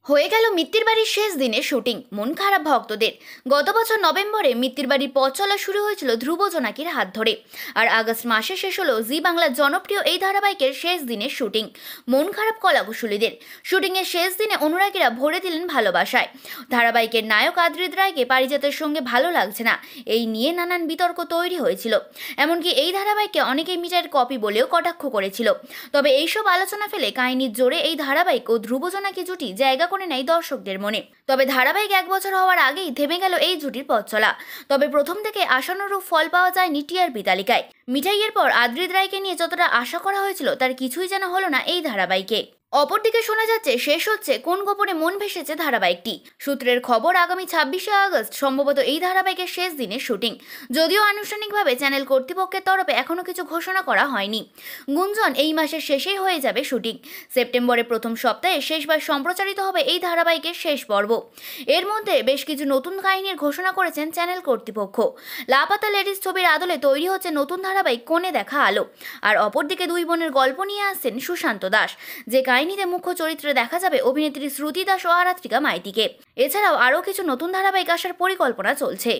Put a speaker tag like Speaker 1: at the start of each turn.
Speaker 1: হয়ে গেল মিত্তির বাড়ির শেষ দিনে শুটিং, মন খারাপ ভক্তদের। গত বছর নভেম্বরে মিত্তির বাড়ির পথ চলা শুরু হয়েছিল ধ্রুব জোনাকির হাত ধরে, আর আগস্ট মাসে শেষ হলো জি বাংলার জনপ্রিয় এই ধারাবাহিকের শেষ দিনের শুটিং। মন খারাপ কলাকুশলীদের। শুটিংয়ের শেষ দিনে অনুরাগীরা ভরে দিলেন ভালোবাসায়। ধারাবাহিকের নায়ক আদ্রিদ রায়কে পারিজাতের সঙ্গে ভালো লাগছে না, এই নিয়ে নানান বিতর্ক তৈরি হয়েছিল। এমনকি এই ধারাবাহিককে অনেকেই মিটার কপি বলেও কটাক্ষ করেছিল। তবে এইসব আলোচনা ফেলে কাহিনীর জোরে এই ধারাবাহিক ও ধ্রুব জোনাকি জুটি জায়গা করে নেয় দর্শকদের মনে। তবে ধারাবাহিক 1 বছর হওয়ার আগেই থেমে গেল এই জুটির পথ চলা। তবে প্রথম থেকে আশানুরূপ ফল পাওয়া যায়নি টিআরপি তালিকায়। মিঠাইয়ের পর আদ্রিদ রায়কে নিয়ে যতটা আশা করা হয়েছিল তার কিছুই যেন হলো না এই ধারাবাহিকে। অপরদিকে শোনা যাচ্ছে শেষ হচ্ছে কোন গোপনে মন ভেসেছে ধারাবাহিকটি। সূত্রের খবর, আগামী 26শে আগস্ট সম্ভবত এই ধারাবাহিকের শেষ দিনের শুটিং। যদিও আনুষ্ঠানিকভাবে চ্যানেল কর্তৃপক্ষের তরফে এখনো কিছু ঘোষণা করা হয়নি। গুঞ্জন এই মাসের শেষেই হয়ে যাবে শুটিং। সেপ্টেম্বরের প্রথম সপ্তাহে শেষবার সম্প্রচারিত হবে এই ধারাবাহিকের শেষ পর্ব। এর মধ্যে বেশ কিছু নতুন কাহিনীর ঘোষণা করেছেন চ্যানেল কর্তৃপক্ষ। লাপাতা লেডিস ছবির আদলে তৈরি হচ্ছে নতুন ধারাবাহিক কোণে দেখা আলো। আর অপরদিকে দুই বোনের গল্প নিয়ে আসছেন সুশান্ত দাস, যে কাহিনীতে মুখ্য চরিত্রে দেখা যাবে অভিনেত্রী শ্রুতি দাস ও আরাত্রিকা মাইতিকে। এছাড়াও আরও কিছু নতুন ধারাবাহিক আসার পরিকল্পনা চলছে।